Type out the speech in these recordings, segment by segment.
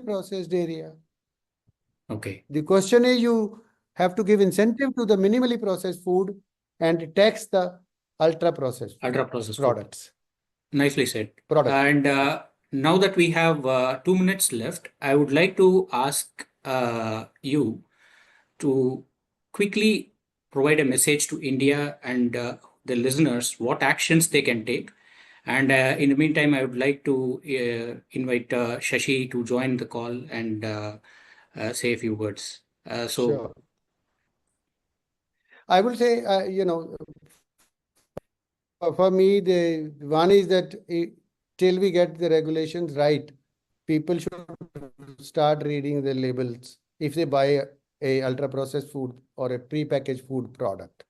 processed area. Okay. The question is, you have to give incentive to the minimally processed food and tax the ultra processed products. Nicely said. And now that we have 2 minutes left, I would like to ask you to quickly provide a message to India and the listeners what actions they can take. And in the meantime, I would like to invite Shashi to join the call and say a few words. Sure. I will say, for me, the one is that till we get the regulations right, people should start reading the labels if they buy a ultra processed food or a pre-packaged food product.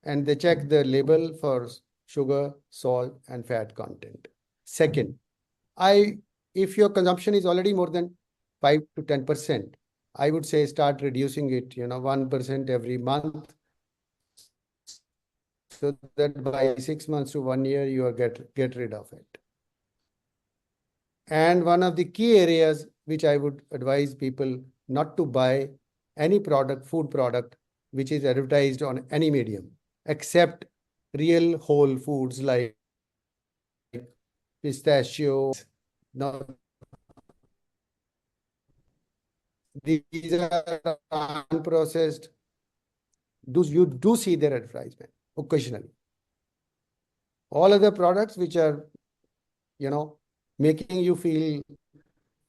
And they check the label for sugar, salt, and fat content. Second, if your consumption is already more than 5 to 10%, I would say start reducing it, 1% every month, so that by 6 months to 1 year, you are get rid of it. And one of the key areas which I would advise people not to buy any food product, which is advertised on any medium, except real whole foods like pistachio. Now, these are unprocessed. You do see their advertisement occasionally. All other products which are, making you feel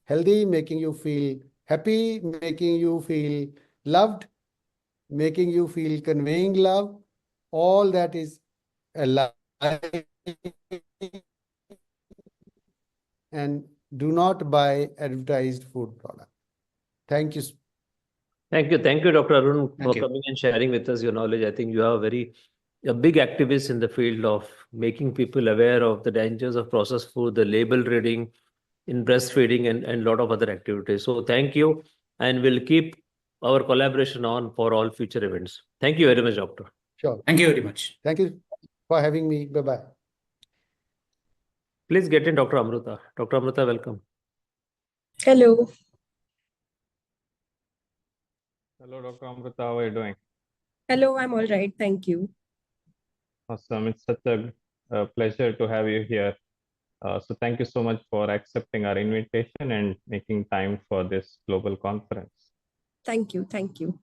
healthy, making you feel happy, making you feel loved, making you feel conveying love, all that is a lie. And do not buy advertised food product. Thank you. Thank you, Dr. Arun, for coming and sharing with us your knowledge. I think you are a big activist in the field of making people aware of the dangers of processed food, the label reading in breastfeeding, and a lot of other activities. So thank you, and we'll keep our collaboration on for all future events. Thank you very much, Doctor. Sure. Thank you very much. Thank you for having me. Bye-bye. Please get in, Dr. Amruta. Dr. Amruta, welcome. Hello. Hello, Dr. Amruta. How are you doing? Hello, I'm all right. Thank you. Awesome. It's such a pleasure to have you here. So thank you so much for accepting our invitation and making time for this global conference. Thank you. Thank you.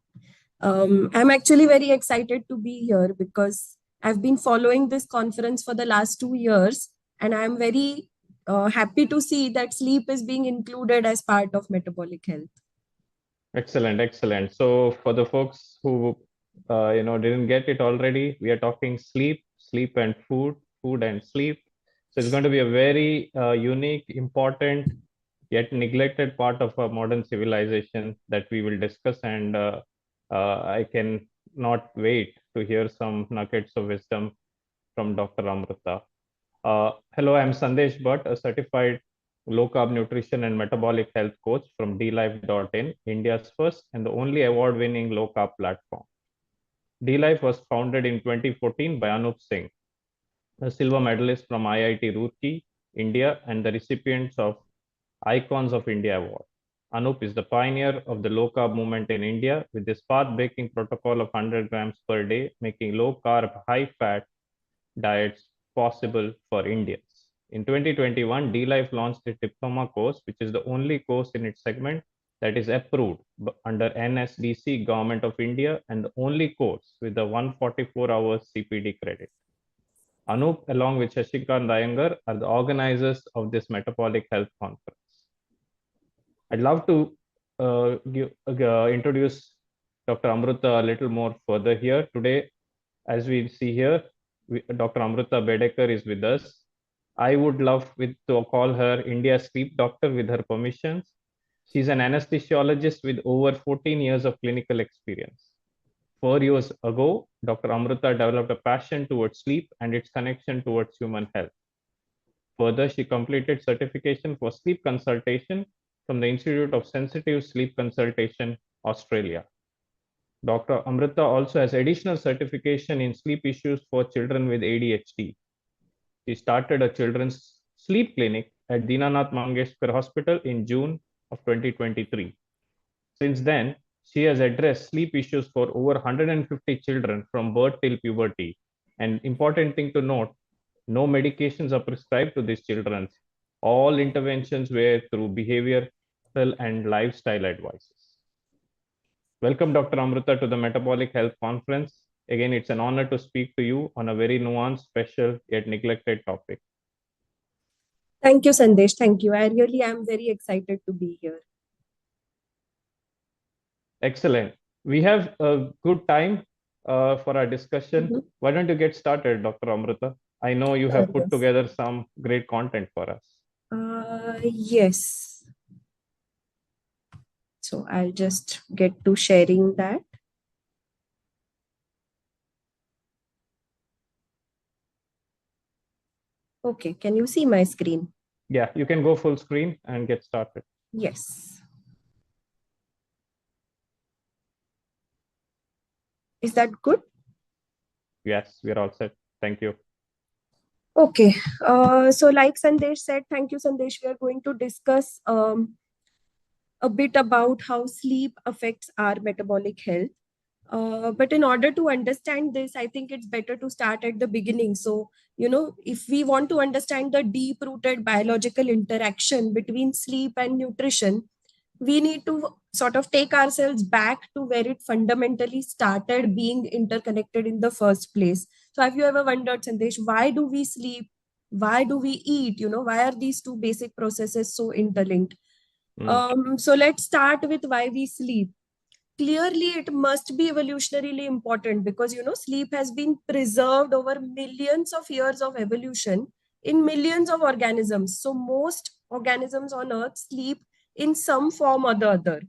I'm actually very excited to be here because I've been following this conference for the last 2 years, and I'm very happy to see that sleep is being included as part of metabolic health. Excellent, excellent. So for the folks who didn't get it already, we are talking sleep and food and sleep. So it's going to be a very unique, important, yet neglected part of our modern civilization that we will discuss, and I can not wait to hear some nuggets of wisdom from Dr. Amruta. Hello, I'm Sandesh Bhatt, a certified low-carb nutrition and metabolic health coach from dlife.in, India's first and the only award-winning low-carb platform. dlife was founded in 2014 by Anup Singh, a silver medalist from IIT Roorkee, India, and the recipients of Icons of India Award. Anup is the pioneer of the low-carb movement in India with this path-breaking protocol of 100 grams per day, making low-carb, high-fat diets possible for Indians. In 2021, dlife launched its Diploma course, which is the only course in its segment that is approved under NSDC Government of India and the only course with the 144 hours CPD credit. Anup, along with Shashikant Iyengar, are the organizers of this metabolic health conference. I'd love to introduce Dr. Amruta a little more further here. Today, as we see here, Dr. Amruta Bedekar is with us. I would love to call her India's sleep doctor with her permissions. She's an anesthesiologist with over 14 years of clinical experience. 4 years ago, Dr. Amruta developed a passion towards sleep and its connection towards human health. Further, she completed certification for sleep consultation from the Institute of Sensitive Sleep Consultation, Australia. Dr. Amruta also has additional certification in sleep issues for children with ADHD. She started a children's sleep clinic at Dinanath Mangeshkar Hospital in June of 2023. Since then, she has addressed sleep issues for over 150 children from birth till puberty. And important thing to note, no medications are prescribed to these children. All interventions were through behavioral and lifestyle advices. Welcome, Dr. Amruta, to the Metabolic Health Conference. Again, it's an honor to speak to you on a very nuanced, special, yet neglected topic. Thank you, Sandesh. Thank you. I really am very excited to be here. Excellent. We have a good time for our discussion. Why don't you get started, Dr. Amruta? I know you have put together some great content for us. Yes. So I'll just get to sharing that. Okay, can you see my screen? Yeah, you can go full screen and get started. Yes. Is that good? Yes, we're all set. Thank you. Okay. So like Sandesh said, thank you, Sandesh. We are going to discuss a bit about how sleep affects our metabolic health. But in order to understand this, I think it's better to start at the beginning. So, if we want to understand the deep-rooted biological interaction between sleep and nutrition, we need to sort of take ourselves back to where it fundamentally started being interconnected in the first place. So have you ever wondered, Sandesh, why do we sleep? Why do we eat? Why are these two basic processes so interlinked? So let's start with why we sleep. Clearly, it must be evolutionarily important because, sleep has been preserved over millions of years of evolution in millions of organisms. So most organisms on Earth sleep in some form or the other.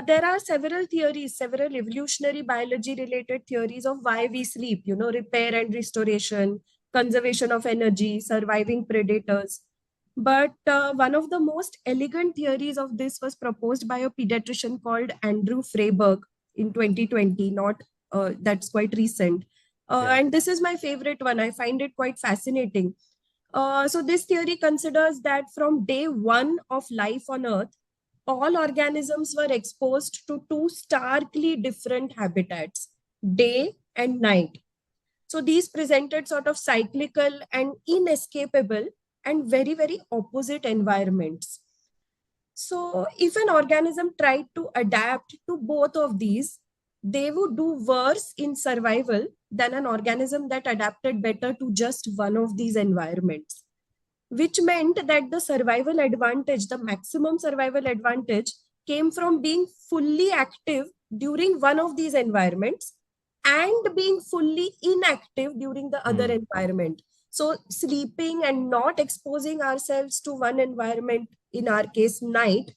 There are several theories, several evolutionary biology related theories of why we sleep, repair and restoration, conservation of energy, surviving predators. But one of the most elegant theories of this was proposed by a pediatrician called Andrew Freiberg in 2020. That's quite recent. And this is my favorite one. I find it quite fascinating. So this theory considers that from day one of life on Earth, all organisms were exposed to two starkly different habitats, day and night. So these presented sort of cyclical and inescapable and very, very opposite environments. So if an organism tried to adapt to both of these, they would do worse in survival than an organism that adapted better to just one of these environments, which meant that the survival advantage, the maximum survival advantage, came from being fully active during one of these environments and being fully inactive during the other environment. So sleeping and not exposing ourselves to one environment, in our case night,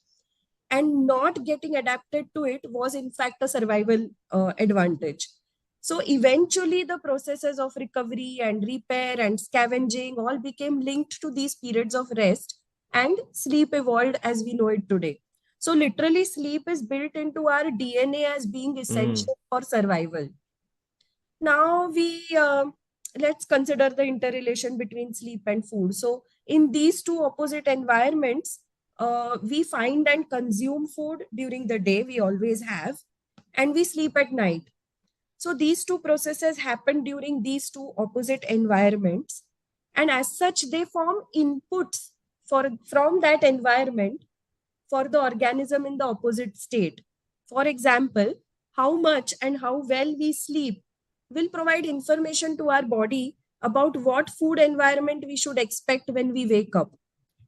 and not getting adapted to it was in fact a survival advantage. So eventually the processes of recovery and repair and scavenging all became linked to these periods of rest, and sleep evolved as we know it today. So literally sleep is built into our DNA as being essential for survival. Now let's consider the interrelation between sleep and food. So in these two opposite environments, we find and consume food during the day, we always have, and we sleep at night. So these two processes happen during these two opposite environments, and as such they form inputs from that environment for the organism in the opposite state. For example, how much and how well we sleep will provide information to our body about what food environment we should expect when we wake up,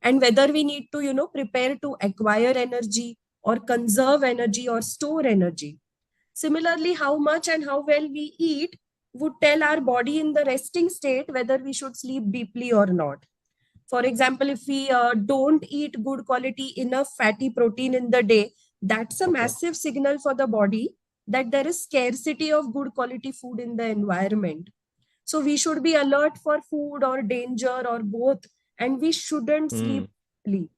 and whether we need to, prepare to acquire energy or conserve energy or store energy. Similarly, how much and how well we eat would tell our body in the resting state whether we should sleep deeply or not. For example, if we don't eat good quality enough fatty protein in the day, that's a massive signal for the body that there is scarcity of good quality food in the environment. So we should be alert for food or danger or both, and we shouldn't sleep deeply.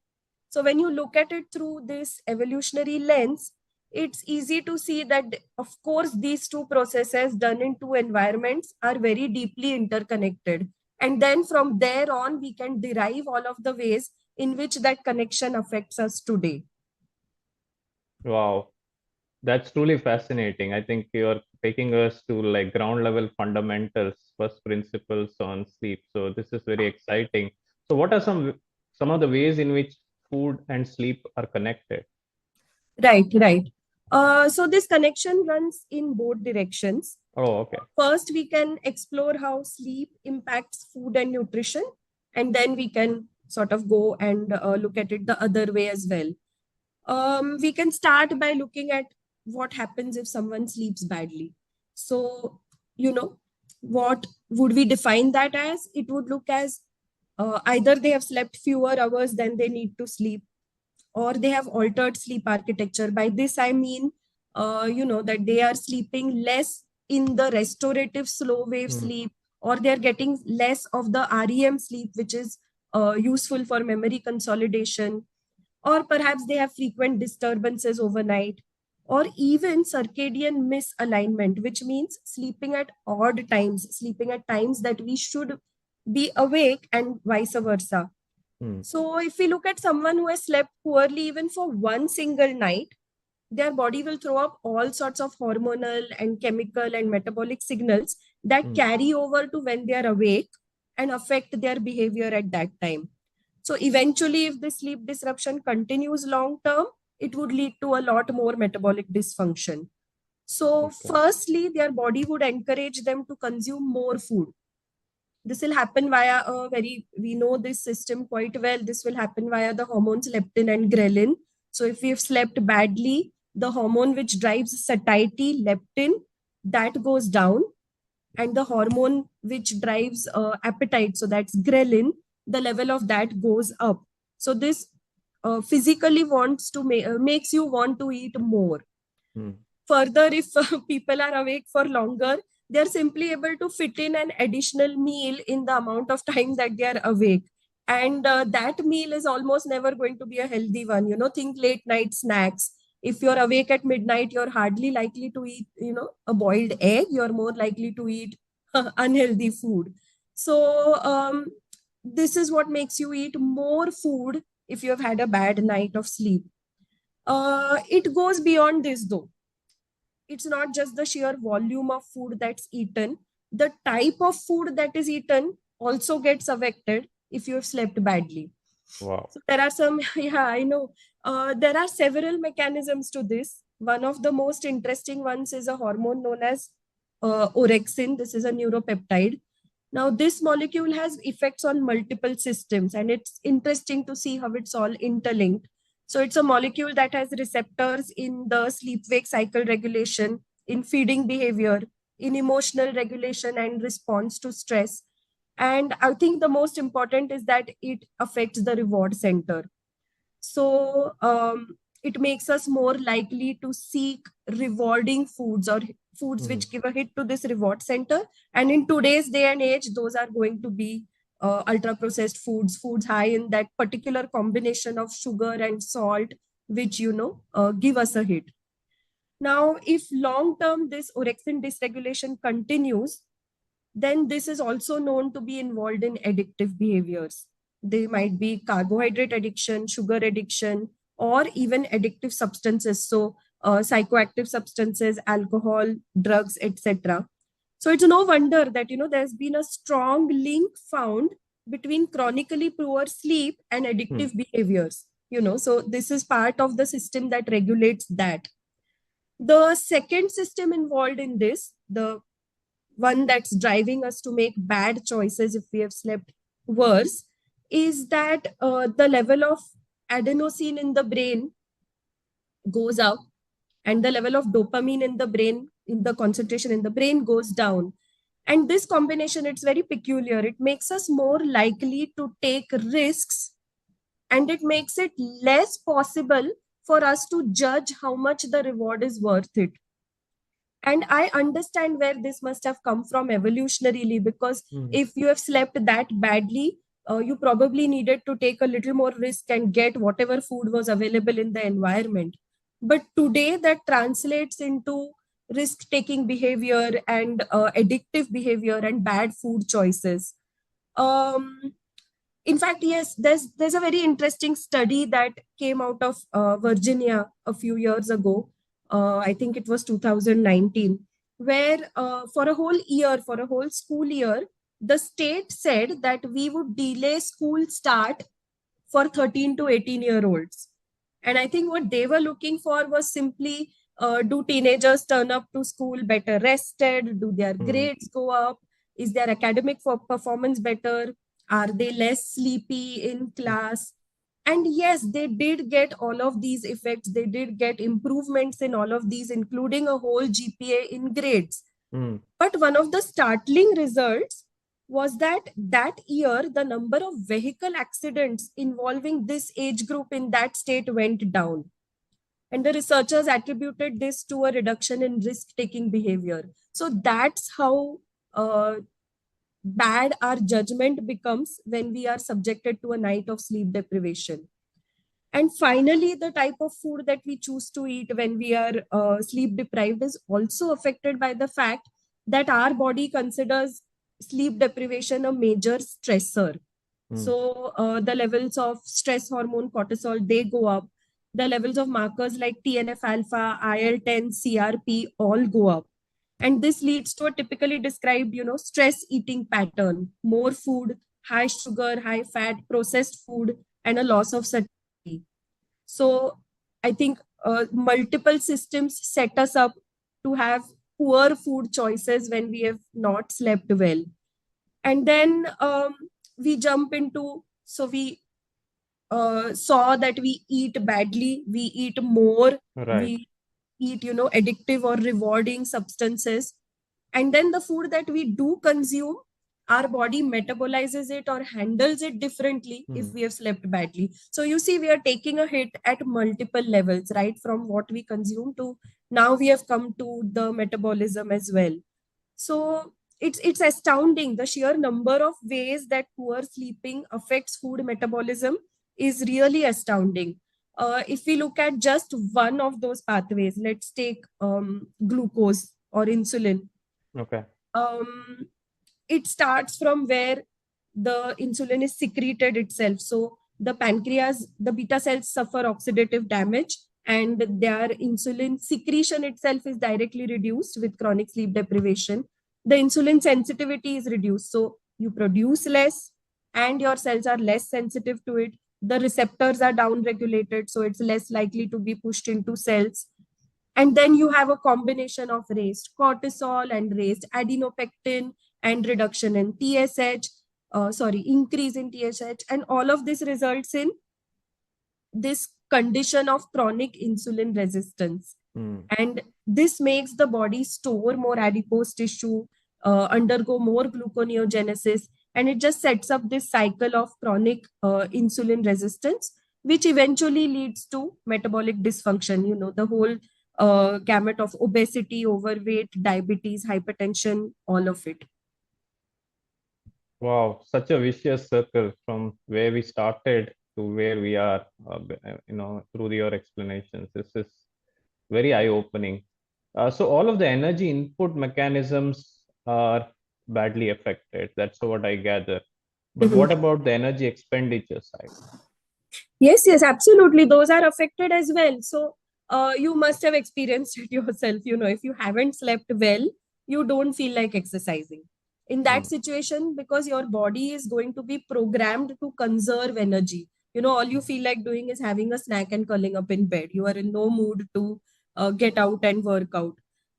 So when you look at it through this evolutionary lens, it's easy to see that, of course, these two processes done in two environments are very deeply interconnected. And then from there on, we can derive all of the ways in which that connection affects us today. Wow, that's truly fascinating. I think you're taking us to like ground level fundamentals, first principles on sleep. So this is very exciting. So what are some of the ways in which food and sleep are connected? Right. So this connection runs in both directions. Oh, okay. First, we can explore how sleep impacts food and nutrition, and then we can sort of go and look at it the other way as well. We can start by looking at what happens if someone sleeps badly. So, what would we define that as? It would look as either they have slept fewer hours than they need to sleep, or they have altered sleep architecture. By this, I mean, that they are sleeping less in the restorative slow wave sleep, or they're getting less of the REM sleep, which is useful for memory consolidation, or perhaps they have frequent disturbances overnight, or even circadian misalignment, which means sleeping at odd times, sleeping at times that we should be awake, and vice versa. So if we look at someone who has slept poorly even for one single night, their body will throw up all sorts of hormonal and chemical and metabolic signals that carry over to when they are awake and affect their behavior at that time. So eventually, if the sleep disruption continues long term, it would lead to a lot more metabolic dysfunction. So firstly, their body would encourage them to consume more food. This will happen via we know this system quite well. This will happen via the hormones leptin and ghrelin. So if we have slept badly, the hormone which drives satiety, leptin, that goes down. And the hormone which drives appetite, so that's ghrelin, the level of that goes up. So this physically wants to makes you want to eat more. Further, if people are awake for longer, they're simply able to fit in an additional meal in the amount of time that they are awake. And that meal is almost never going to be a healthy one. Think late night snacks. If you're awake at midnight, you're hardly likely to eat, a boiled egg. You're more likely to eat unhealthy food. So this is what makes you eat more food if you have had a bad night of sleep. It goes beyond this though. It's not just the sheer volume of food that's eaten. The type of food that is eaten also gets affected if you have slept badly. Wow. So there are some, I know. There are several mechanisms to this. One of the most interesting ones is a hormone known as orexin. This is a neuropeptide. Now, this molecule has effects on multiple systems, and it's interesting to see how it's all interlinked. So it's a molecule that has receptors in the sleep-wake cycle regulation, in feeding behavior, in emotional regulation and response to stress. And I think the most important is that it affects the reward center. So it makes us more likely to seek rewarding foods or foods which give a hit to this reward center. And in today's day and age, those are going to be ultra-processed foods high in that particular combination of sugar and salt, which, give us a hit. Now, if long-term this orexin dysregulation continues, then this is also known to be involved in addictive behaviors. They might be carbohydrate addiction, sugar addiction, or even addictive substances. So psychoactive substances, alcohol, drugs, etc. So it's no wonder that, there's been a strong link found between chronically poor sleep and addictive behaviors. So this is part of the system that regulates that. The second system involved in this, the one that's driving us to make bad choices if we have slept worse, is that the level of adenosine in the brain goes up and the level of dopamine in the brain, in the concentration in the brain, goes down. And this combination, it's very peculiar. It makes us more likely to take risks, and it makes it less possible for us to judge how much the reward is worth it. And I understand where this must have come from evolutionarily, because if you have slept that badly, you probably needed to take a little more risk and get whatever food was available in the environment. But today that translates into risk-taking behavior and addictive behavior and bad food choices. In fact, yes, there's a very interesting study that came out of Virginia a few years ago. I think it was 2019, where for a whole school year, the state said that we would delay school start for 13 to 18-year-olds. And I think what they were looking for was simply, do teenagers turn up to school better rested? Do their grades go up? Is their academic performance better? Are they less sleepy in class? And yes, they did get all of these effects. They did get improvements in all of these, including a whole GPA in grades. But one of the startling results was that year, the number of vehicle accidents involving this age group in that state went down. And the researchers attributed this to a reduction in risk-taking behavior. So that's how bad our judgment becomes when we are subjected to a night of sleep deprivation. And finally, the type of food that we choose to eat when we are sleep deprived is also affected by the fact that our body considers sleep deprivation a major stressor. So the levels of stress hormone cortisol, they go up. The levels of markers like TNF-alpha, IL-10, CRP all go up. And this leads to a typically described, stress eating pattern: more food, high sugar, high fat, processed food, and a loss of satiety. So I think multiple systems set us up to have poor food choices when we have not slept well. And then we jump into, so we saw that we eat badly, we eat more, we eat, addictive or rewarding substances. And then the food that we do consume, our body metabolizes it or handles it differently if we have slept badly. So you see, we are taking a hit at multiple levels, right? From what we consume to now we have come to the metabolism as well. So it's astounding. The sheer number of ways that poor sleeping affects food metabolism is really astounding. If we look at just one of those pathways, let's take glucose or insulin. Okay. It starts from where the insulin is secreted itself. So the pancreas, the beta cells suffer oxidative damage, and their insulin secretion itself is directly reduced with chronic sleep deprivation. The insulin sensitivity is reduced. So you produce less and your cells are less sensitive to it. The receptors are downregulated, so it's less likely to be pushed into cells. And then you have a combination of raised cortisol and raised adenopectin and reduction in TSH, increase in TSH. And all of this results in this condition of chronic insulin resistance. And this makes the body store more adipose tissue, undergo more gluconeogenesis, and it just sets up this cycle of chronic insulin resistance, which eventually leads to metabolic dysfunction, the whole gamut of obesity, overweight, diabetes, hypertension, all of it. Wow, such a vicious circle from where we started to where we are, through your explanations. This is very eye-opening. So all of the energy input mechanisms are badly affected. That's what I gather. But what about the energy expenditure side? Yes, absolutely. Those are affected as well. So you must have experienced it yourself. If you haven't slept well, you don't feel like exercising. In that situation, because your body is going to be programmed to conserve energy. All you feel like doing is having a snack and curling up in bed. You are in no mood to get out and work out.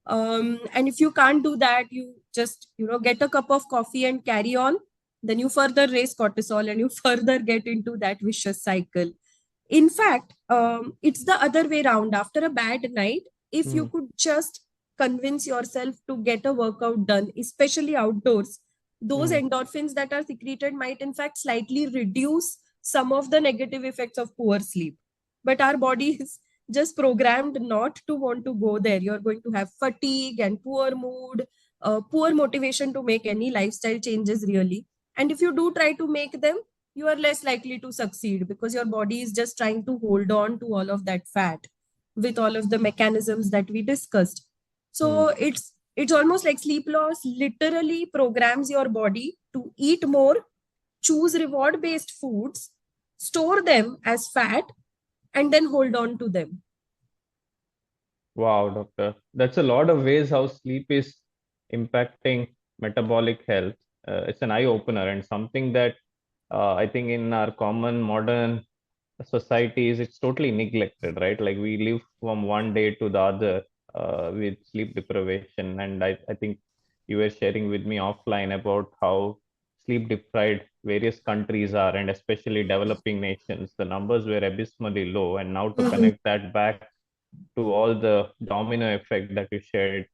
And if you can't do that, you just, get a cup of coffee and carry on. Then you further raise cortisol and you further get into that vicious cycle. In fact, it's the other way around. After a bad night, if you could just convince yourself to get a workout done, especially outdoors, those endorphins that are secreted might in fact slightly reduce some of the negative effects of poor sleep. But our body is just programmed not to want to go there. You're going to have fatigue and poor mood, poor motivation to make any lifestyle changes really. And if you do try to make them, you are less likely to succeed because your body is just trying to hold on to all of that fat with all of the mechanisms that we discussed. So it's almost like sleep loss literally programs your body to eat more choose reward-based foods, store them as fat, and then hold on to them. Wow, doctor. That's a lot of ways how sleep is impacting metabolic health. It's an eye opener and something that I think in our common modern societies, it's totally neglected, right? Like we live from one day to the other with sleep deprivation. And I think you were sharing with me offline about how sleep deprived various countries are, and especially developing nations. The numbers were abysmally low. And now to connect that back to all the domino effect that you shared,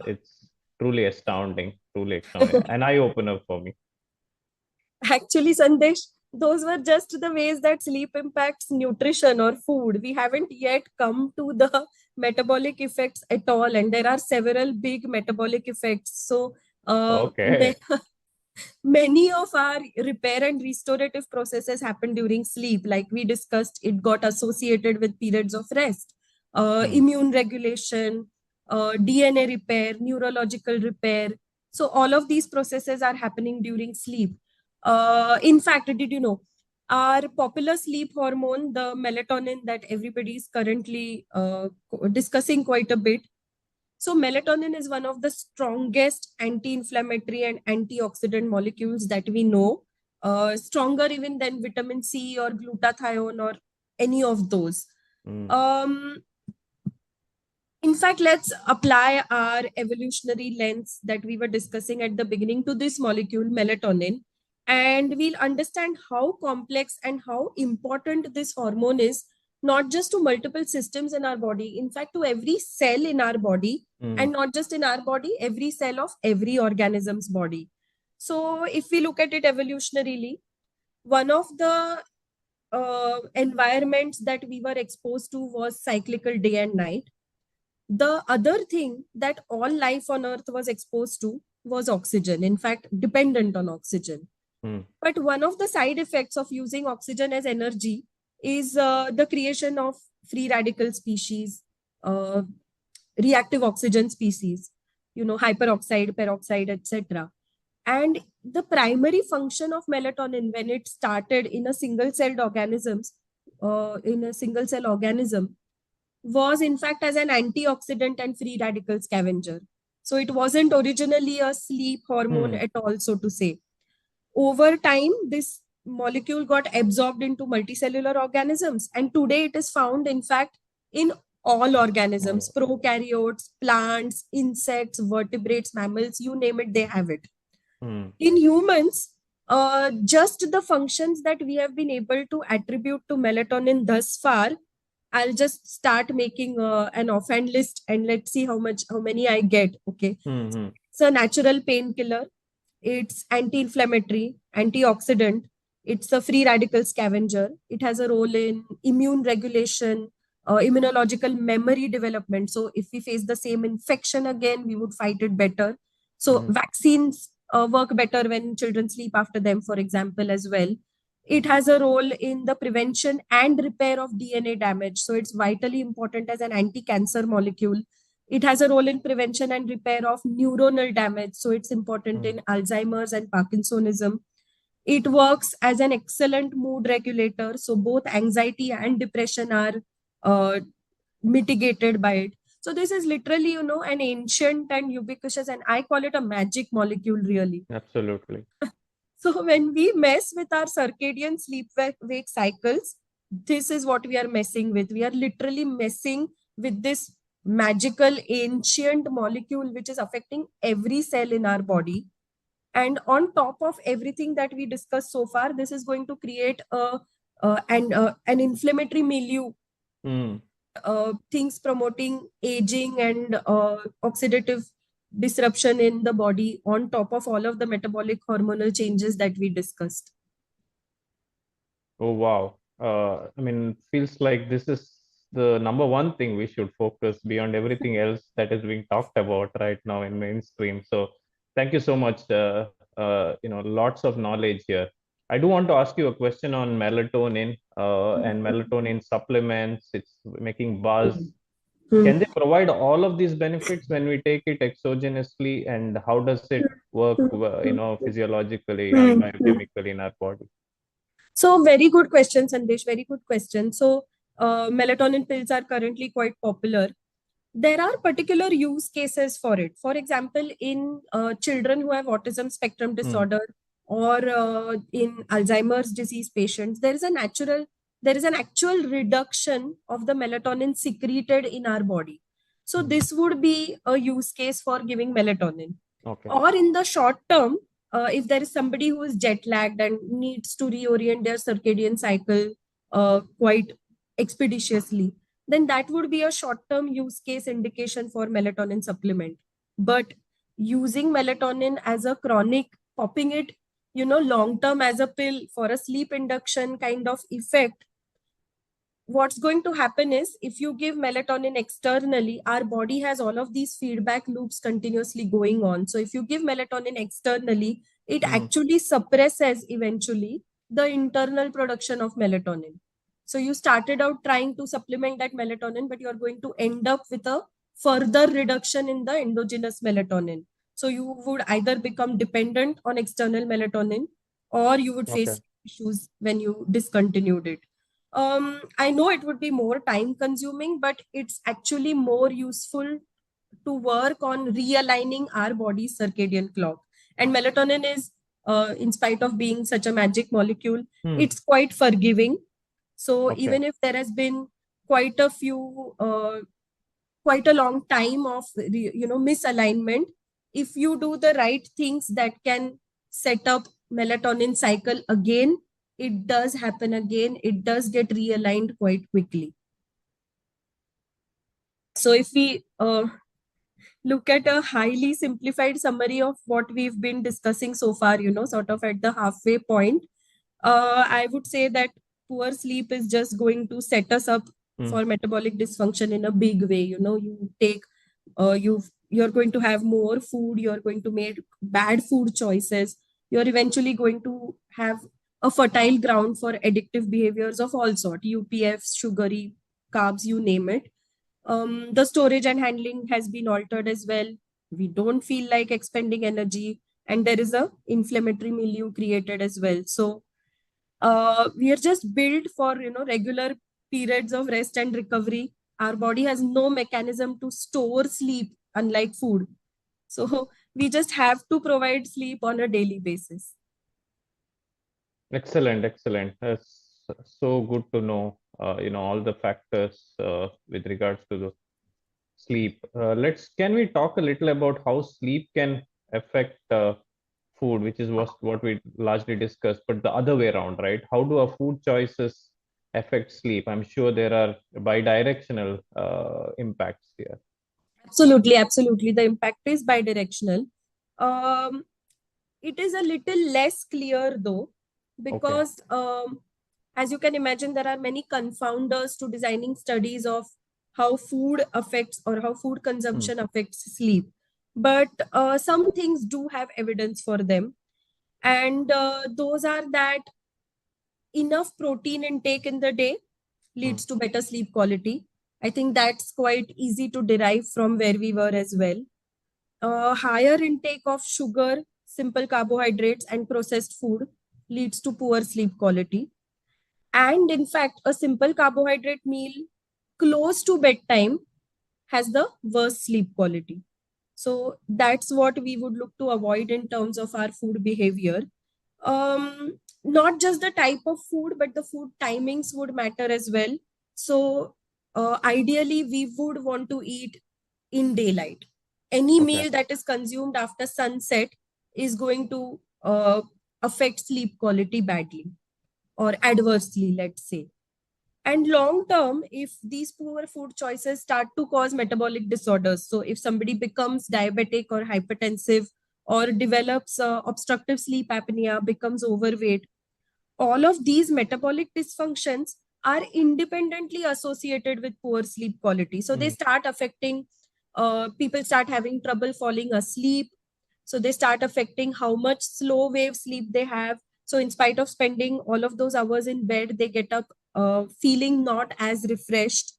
it's truly astounding, an eye opener for me. Actually, Sandesh, those were just the ways that sleep impacts nutrition or food. We haven't yet come to the metabolic effects at all, and there are several big metabolic effects. So, Okay. many of our repair and restorative processes happen during sleep. Like we discussed, it got associated with periods of rest, immune regulation, DNA repair, neurological repair. So all of these processes are happening during sleep. In fact, did you know our popular sleep hormone, the melatonin that everybody is currently discussing quite a bit? So melatonin is one of the strongest anti-inflammatory and antioxidant molecules that we know, stronger even than vitamin C or glutathione or any of those. In fact, let's apply our evolutionary lens that we were discussing at the beginning to this molecule, melatonin, and we'll understand how complex and how important this hormone is, not just to multiple systems in our body, in fact, to every cell in our body, and not just in our body, every cell of every organism's body. So if we look at it evolutionarily, one of the environments that we were exposed to was cyclical day and night. The other thing that all life on earth was exposed to was oxygen, in fact, dependent on oxygen. But one of the side effects of using oxygen as energy is the creation of free radical species, reactive oxygen species, hyperoxide, peroxide, etc. And the primary function of melatonin when it started in a single-celled organism, was in fact as an antioxidant and free radical scavenger. So it wasn't originally a sleep hormone at all, so to say. Over time, this molecule got absorbed into multicellular organisms, and today it is found, in fact, in all organisms, prokaryotes, plants, insects, vertebrates, mammals, you name it, they have it. In humans, just the functions that we have been able to attribute to melatonin thus far, I'll just start making an offhand list and let's see how many I get. Okay. It's a natural painkiller. It's anti-inflammatory, antioxidant. It's a free radical scavenger. It has a role in immune regulation, immunological memory development. So if we face the same infection again, we would fight it better. So vaccines work better when children sleep after them, for example, as well. It has a role in the prevention and repair of DNA damage. So it's vitally important as an anti-cancer molecule. It has a role in prevention and repair of neuronal damage. So it's important in Alzheimer's and Parkinsonism. It works as an excellent mood regulator. So both anxiety and depression are mitigated by it. So this is literally, an ancient and ubiquitous, and I call it a magic molecule, really. Absolutely. So when we mess with our circadian sleep-wake cycles, this is what we are messing with. We are literally messing with this magical ancient molecule which is affecting every cell in our body. And on top of everything that we discussed so far, this is going to create an inflammatory milieu. Things promoting aging and oxidative disruption in the body on top of all of the metabolic hormonal changes that we discussed. Oh, wow. Feels like this is the number one thing we should focus beyond everything else that is being talked about right now in mainstream. So thank you so much. Lots of knowledge here. I do want to ask you a question on melatonin and melatonin supplements. It's making buzz. Can they provide all of these benefits when we take it exogenously, and how does it work, physiologically and biochemically in our body? So very good question, Sandesh. Very good question. So melatonin pills are currently quite popular. There are particular use cases for it. For example, in children who have autism spectrum disorder or in Alzheimer's disease patients, there is an actual reduction of the melatonin secreted in our body. So this would be a use case for giving melatonin. Okay. Or in the short term, if there is somebody who is jet lagged and needs to reorient their circadian cycle quite expeditiously, then that would be a short-term use case indication for melatonin supplement. But using melatonin as a chronic, popping it, long-term as a pill for a sleep induction kind of effect, what's going to happen is if you give melatonin externally, our body has all of these feedback loops continuously going on. So if you give melatonin externally, it actually suppresses eventually the internal production of melatonin. So you started out trying to supplement that melatonin, but you're going to end up with a further reduction in the endogenous melatonin. So you would either become dependent on external melatonin, or you would face issues when you discontinued it. I know it would be more time consuming, but it's actually more useful to work on realigning our body's circadian clock. And melatonin is, in spite of being such a magic molecule, it's quite forgiving. So even if there has been quite a long time of, misalignment, if you do the right things that can set up melatonin cycle again, it does happen again. It does get realigned quite quickly. So if we look at a highly simplified summary of what we've been discussing so far, sort of at the halfway point, I would say that poor sleep is just going to set us up for metabolic dysfunction in a big way. You take, you're going to have more food, you're going to make bad food choices, you're eventually going to have a fertile ground for addictive behaviors of all sorts, UPFs, sugary, carbs, you name it. The storage and handling has been altered as well. We don't feel like expending energy, and there is a inflammatory milieu created as well. So we are just built for regular periods of rest and recovery. Our body has no mechanism to store sleep, unlike food. So we just have to provide sleep on a daily basis. Excellent. That's so good to know, all the factors with regards to the sleep. Can we talk a little about how sleep can affect food, which is what we largely discussed, but the other way around, right? How do our food choices affect sleep? I'm sure there are bidirectional impacts here. Absolutely. The impact is bidirectional. It is a little less clear though, because as you can imagine, there are many confounders to designing studies of how food affects or how food consumption affects sleep. But some things do have evidence for them. And those are that enough protein intake in the day leads to better sleep quality. I think that's quite easy to derive from where we were as well. Higher intake of sugar, simple carbohydrates, and processed food leads to poor sleep quality. And in fact, a simple carbohydrate meal close to bedtime has the worst sleep quality. So that's what we would look to avoid in terms of our food behavior. Not just the type of food, but the food timings would matter as well. So ideally, we would want to eat in daylight. Any meal that is consumed after sunset is going to affect sleep quality badly or adversely, let's say. And long term, if these poor food choices start to cause metabolic disorders, so if somebody becomes diabetic or hypertensive or develops obstructive sleep apnea, becomes overweight, all of these metabolic dysfunctions are independently associated with poor sleep quality. So they start affecting, people start having trouble falling asleep. So they start affecting how much slow wave sleep they have. So in spite of spending all of those hours in bed, they get up feeling not as refreshed.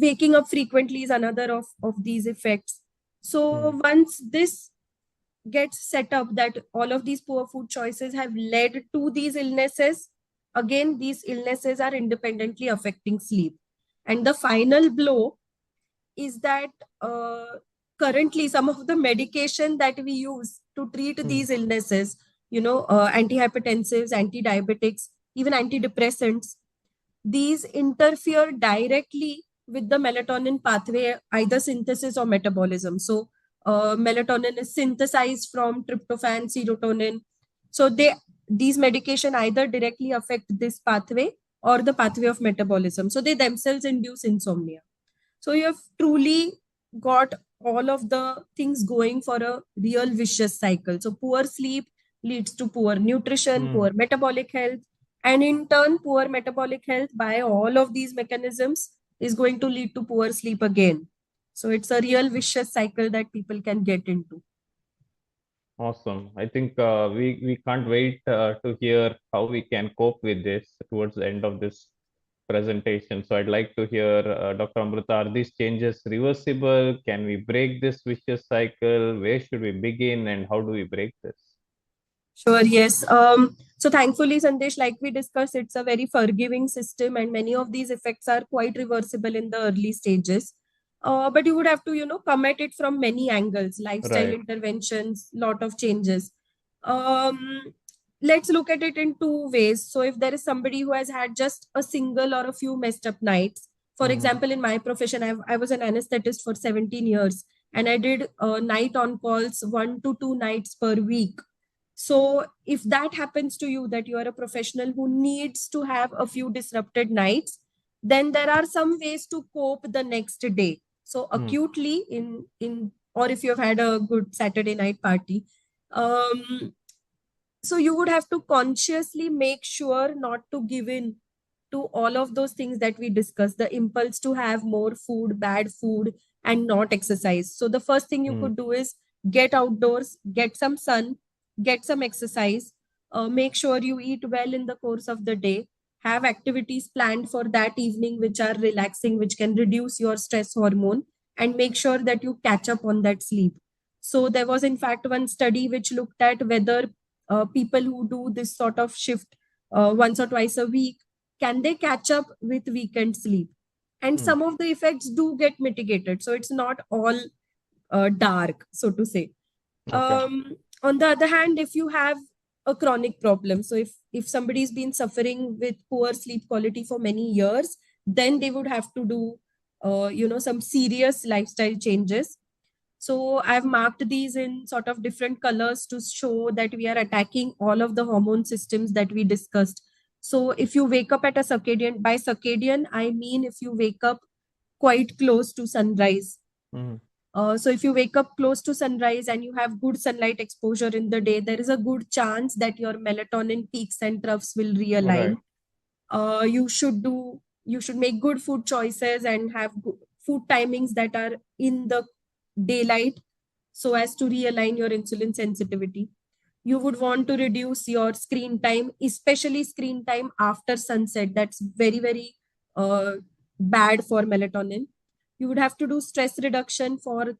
Waking up frequently is another of these effects. So once this gets set up that all of these poor food choices have led to these illnesses, again, these illnesses are independently affecting sleep. And the final blow is that currently some of the medication that we use to treat these illnesses, antihypertensives, antidiabetics, even antidepressants, these interfere directly with the melatonin pathway, either synthesis or metabolism. So melatonin is synthesized from tryptophan, serotonin. So these medication either directly affect this pathway or the pathway of metabolism. So they themselves induce insomnia. So you have truly got all of the things going for a real vicious cycle. So poor sleep leads to poor nutrition, poor metabolic health, and in turn, poor metabolic health by all of these mechanisms is going to lead to poor sleep again. So it's a real vicious cycle that people can get into. Awesome. I think we can't wait to hear how we can cope with this towards the end of this presentation. So I'd like to hear, Dr. Amruta, are these changes reversible? Can we break this vicious cycle? Where should we begin and how do we break this? Sure, yes. So thankfully, Sandesh, like we discussed, it's a very forgiving system and many of these effects are quite reversible in the early stages. But you would have to, come at it from many angles, lifestyle interventions, lot of changes. Let's look at it in two ways. So if there is somebody who has had just a single or a few messed up nights, for example, in my profession, I was an anesthetist for 17 years and I did night on calls 1 to 2 nights per week. So if that happens to you, that you are a professional who needs to have a few disrupted nights, then there are some ways to cope the next day. So acutely or if you have had a good Saturday night party, so you would have to consciously make sure not to give in to all of those things that we discussed, the impulse to have more food, bad food, and not exercise. So the first thing you could do is get outdoors, get some sun, get some exercise, make sure you eat well in the course of the day, have activities planned for that evening which are relaxing, which can reduce your stress hormone, and make sure that you catch up on that sleep. So there was in fact one study which looked at whether people who do this sort of shift once or twice a week, can they catch up with weekend sleep? And some of the effects do get mitigated. So it's not all dark, so to say. On the other hand, if you have a chronic problem, so if somebody's been suffering with poor sleep quality for many years, then they would have to do some serious lifestyle changes. So I've marked these in sort of different colors to show that we are attacking all of the hormone systems that we discussed. So if you wake up at a circadian, by circadian, I mean if you wake up quite close to sunrise. So if you wake up close to sunrise and you have good sunlight exposure in the day, there is a good chance that your melatonin peaks and troughs will realign. You should make good food choices and have food timings that are in the daylight so as to realign your insulin sensitivity. You would want to reduce your screen time, especially screen time after sunset. That's very, very bad for melatonin. You would have to do stress reduction for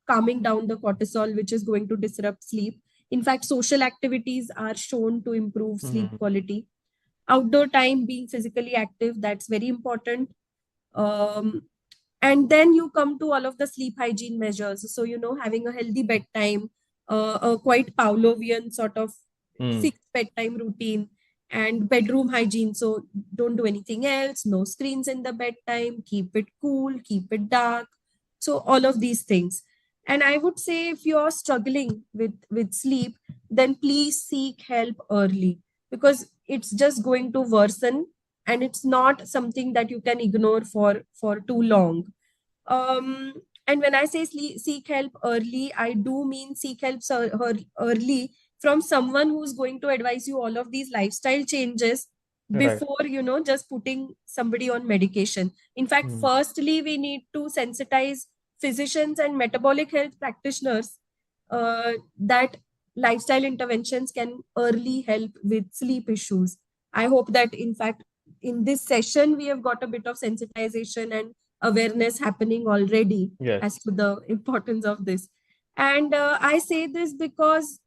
calming down the cortisol, which is going to disrupt sleep. In fact, social activities are shown to improve sleep quality. Outdoor time, being physically active, that's very important. And then you come to all of the sleep hygiene measures. So, having a healthy bedtime, a quite Pavlovian sort of fixed bedtime routine, and bedroom hygiene. So don't do anything else, no screens in the bedtime, keep it cool, keep it dark. So all of these things. And I would say if you're struggling with sleep, then please seek help early, because it's just going to worsen and it's not something that you can ignore for too long. And when I say seek help early, I do mean seek help early from someone who's going to advise you all of these lifestyle changes before, just putting somebody on medication. In fact, firstly, we need to sensitize physicians and metabolic health practitioners that lifestyle interventions can early help with sleep issues. I hope that, in fact, in this session, we have got a bit of sensitization and awareness happening already Yes. as to the importance of this. And I say this because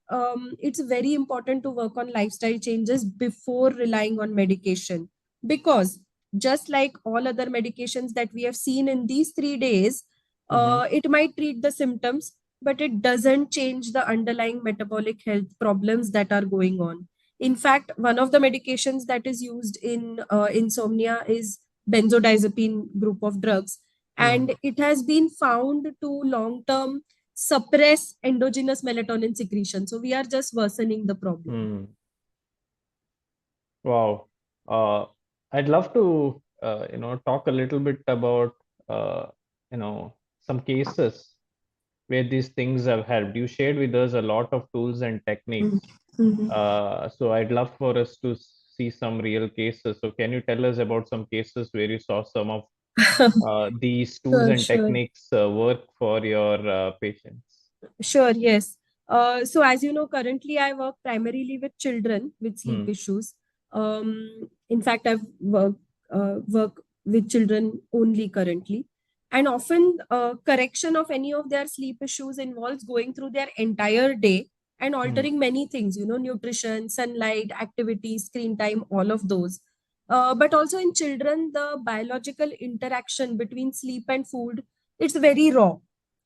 it's very important to work on lifestyle changes before relying on medication. Because just like all other medications that we have seen in these 3 days, it might treat the symptoms, but it doesn't change the underlying metabolic health problems that are going on. In fact, one of the medications that is used in insomnia is benzodiazepine group of drugs. And it has been found to long-term suppress endogenous melatonin secretion. So we are just worsening the problem. Wow. I'd love to, talk a little bit about, some cases where these things have helped. You shared with us a lot of tools and techniques. So I'd love for us to see some real cases. So can you tell us about some cases where you saw some of these tools and techniques work for your patients? Sure, yes. So as you know, currently I work primarily with children with sleep issues. In fact, I've work with children only currently. And often correction of any of their sleep issues involves going through their entire day and altering many things, nutrition, sunlight, activity, screen time, all of those. But also in children, the biological interaction between sleep and food, it's very raw.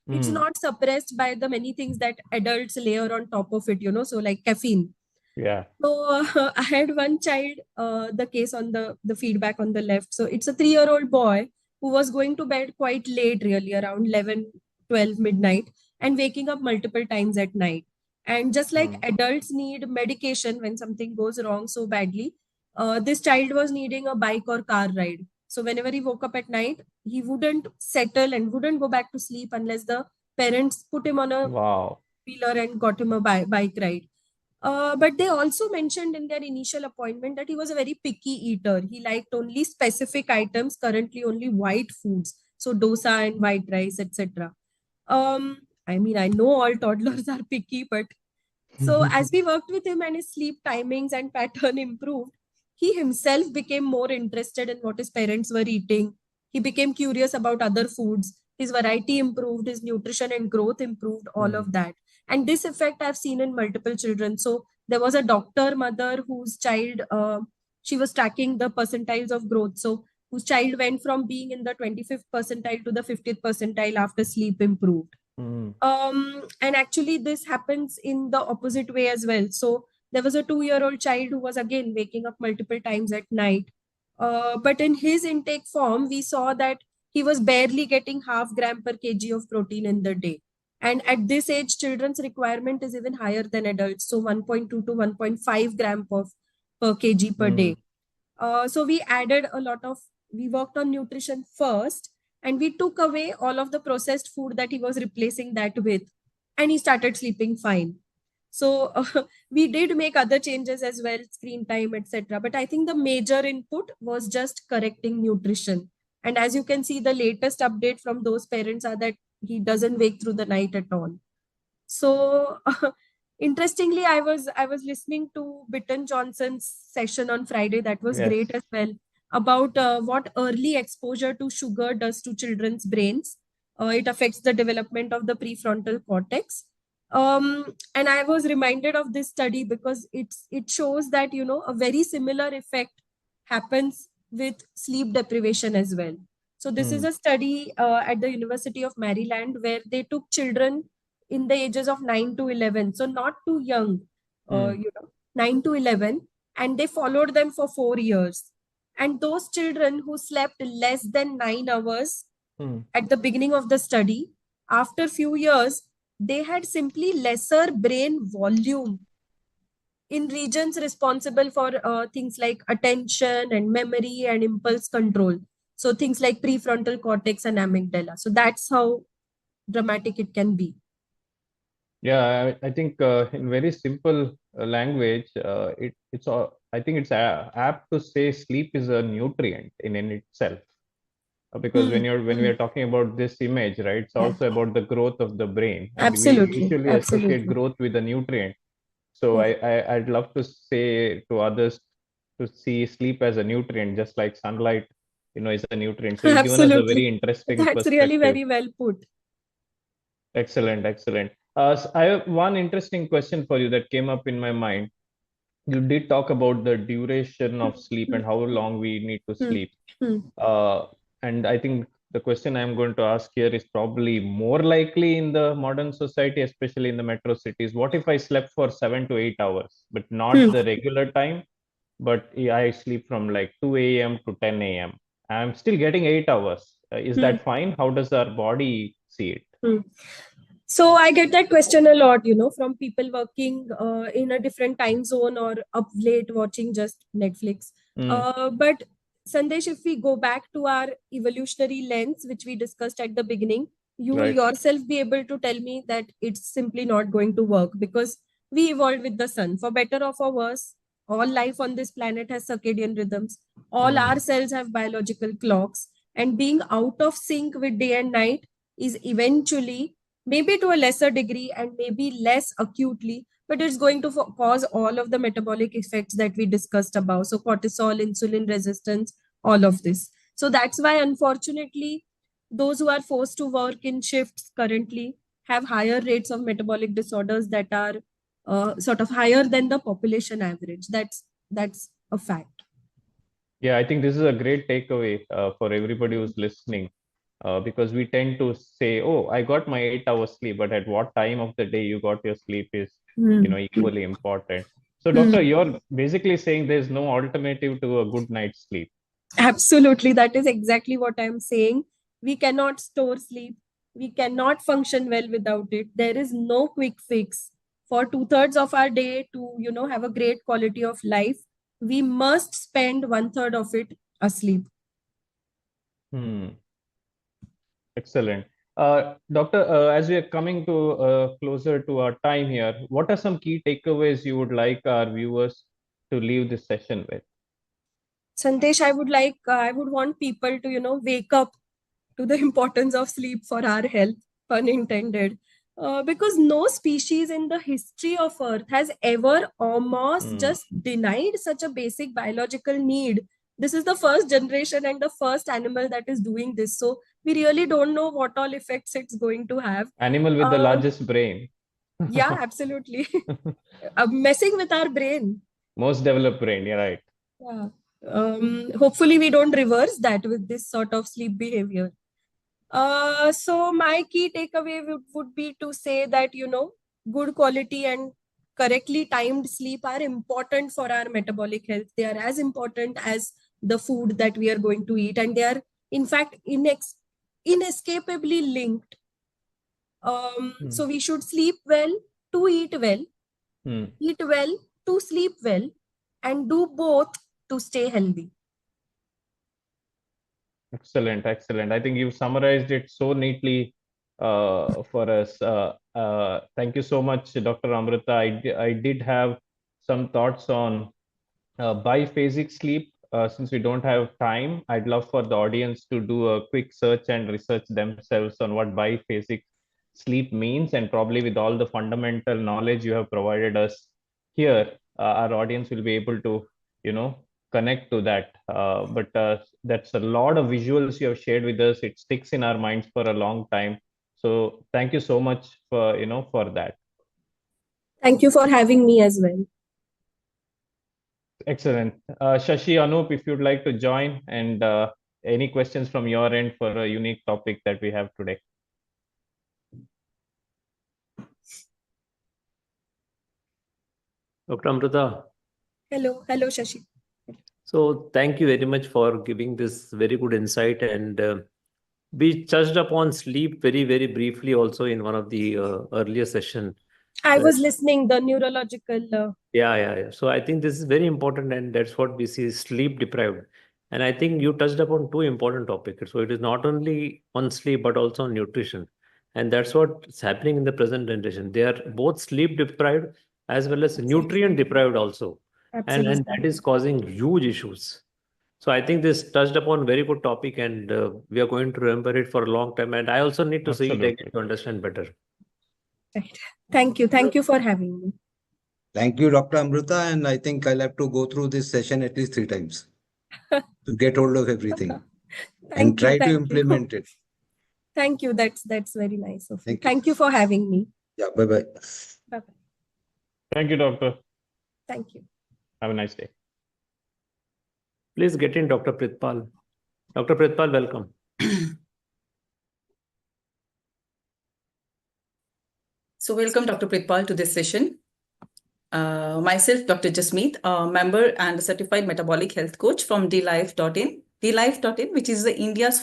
It's not suppressed by the many things that adults layer on top of it, so like caffeine. Yeah. So I had one child, the case on the feedback on the left. So it's a 3-year-old boy who was going to bed quite late, really around 11, 12 midnight, and waking up multiple times at night. And just like adults need medication when something goes wrong so badly, this child was needing a bike or car ride. So whenever he woke up at night, he wouldn't settle and wouldn't go back to sleep unless the parents put him on a wheeler and got him a bike ride. But they also mentioned in their initial appointment that he was a very picky eater. He liked only specific items, currently only white foods. So dosa and white rice, etc. I mean, I know all toddlers are picky, but so as we worked with him and his sleep timings and pattern improved, he himself became more interested in what his parents were eating. He became curious about other foods. His variety improved, his nutrition and growth improved, all of that. And this effect I've seen in multiple children. So there was a doctor mother whose child, she was tracking the percentiles of growth. So whose child went from being in the 25th percentile to the 50th percentile after sleep improved. And actually this happens in the opposite way as well. So there was a 2-year-old child who was again waking up multiple times at night. But in his intake form, we saw that he was barely getting 0.5 gram per kg of protein in the day. And at this age, children's requirement is even higher than adults. So 1.2 to 1.5 gram per kg per day. So we worked on nutrition first, and we took away all of the processed food that he was replacing that with, and he started sleeping fine. So we did make other changes as well, screen time, etc. But I think the major input was just correcting nutrition. And as you can see, the latest update from those parents are that he doesn't wake through the night at all. So interestingly, I was listening to Bitten Johnson's session on Friday. That was great as well, about what early exposure to sugar does to children's brains. It affects the development of the prefrontal cortex. And I was reminded of this study because it shows that, a very similar effect happens with sleep deprivation as well. So this is a study at the University of Maryland where they took children in the ages of 9 to 11. So not too young, 9 to 11, and they followed them for 4 years. And those children who slept less than 9 hours at the beginning of the study, after few years, they had simply lesser brain volume in regions responsible for things like attention and memory and impulse control. So things like prefrontal cortex and amygdala. So that's how dramatic it can be. Yeah, I think in very simple language, I think it's apt to say sleep is a nutrient in itself. Because when we are talking about this image, right, it's also about the growth of the brain. And Absolutely. we usually associate growth with a nutrient. So I'd love to say to others to see sleep as a nutrient, just like sunlight is a nutrient. So you've given us a very interesting That's perspective. really very well put. Excellent, excellent. So I have one interesting question for you that came up in my mind. You did talk about the duration of sleep and how long we need to sleep. And I think the question I'm going to ask here is probably more likely in the modern society, especially in the metro cities. What if I slept for 7 to 8 hours, but not the regular time, but I sleep from like 2 a.m. to 10 a.m. I'm still getting 8 hours. Is that fine? How does our body see it? So I get that question a lot, from people working in a different time zone or up late watching just Netflix. But Sandesh, if we go back to our evolutionary lens, which we discussed at the beginning, you will yourself be able to tell me that it's simply not going to work, because we evolved with the sun. For better or for worse, all life on this planet has circadian rhythms. All our cells have biological clocks. And being out of sync with day and night is eventually, maybe to a lesser degree and maybe less acutely, but it's going to cause all of the metabolic effects that we discussed above. So cortisol, insulin resistance, all of this. So that's why, unfortunately, those who are forced to work in shifts currently have higher rates of metabolic disorders that are sort of higher than the population average. That's a fact. Yeah, I think this is a great takeaway for everybody who's listening. Because we tend to say, oh, I got my 8 hours sleep, but at what time of the day you got your sleep is, equally important. So doctor, you're basically saying there's no alternative to a good night's sleep. Absolutely. That is exactly what I'm saying. We cannot store sleep. We cannot function well without it. There is no quick fix. For 2/3 of our day to, have a great quality of life, we must spend 1/3 of it asleep. Excellent. Doctor, as we are coming to closer to our time here, what are some key takeaways you would like our viewers to leave this session with? Sandesh, I would want people to, wake up to the importance of sleep for our health, pun intended. Because no species in the history of Earth has ever almost just denied such a basic biological need. This is the first generation and the first animal that is doing this. So we really don't know what all effects it's going to have. Animal with the largest brain. Yeah, absolutely. Messing with our brain. Most developed brain, you're right. Yeah. Hopefully we don't reverse that with this sort of sleep behavior. So my key takeaway would be to say that, good quality and correctly timed sleep are important for our metabolic health. They are as important as the food that we are going to eat. And they are, in fact, inescapably linked. So we should sleep well to eat well, eat well to sleep well, and do both to stay healthy. Excellent, excellent. I think you summarized it so neatly for us. Thank you so much, Dr. Amruta. I did have some thoughts on biphasic sleep. Since we don't have time, I'd love for the audience to do a quick search and research themselves on what biphasic sleep means, and probably with all the fundamental knowledge you have provided us here, our audience will be able to, connect to that. But that's a lot of visuals you have shared with us. It sticks in our minds for a long time. So thank you so much for, for that. Thank you for having me as well. Excellent. Shashi, Anup, if you'd like to join, and any questions from your end for a unique topic that we have today. Dr. Amruta. Hello, Shashi. So thank you very much for giving this very good insight. And we touched upon sleep very, very briefly also in one of the earlier session. I was listening, the neurological. Yeah. So I think this is very important, and that's what we see, sleep deprived. And I think you touched upon two important topics. So it is not only on sleep, but also on nutrition. And that's what's happening in the present generation. They are both sleep deprived as well as nutrient deprived also. And that is causing huge issues. So I think this touched upon very good topic, and we are going to remember it for a long time. And I also need to see it again to understand better. Right. Thank you. Thank you for having me. Thank you, Dr. Amruta. And I think I'll have to go through this session at least 3 times to get hold of everything. and try to thank you. implement it. Thank you. That's very nice of you. Thank you. Thank you for having me. Yeah, bye-bye. Bye-bye. Thank you, doctor. Thank you. Have a nice day. Please get in, Dr. Pritpal. Dr. Pritpal, welcome. So welcome Dr. Pritpal to this session. Myself, Dr. Jasmeet, a member and a certified metabolic health coach from dlife.in, which is India's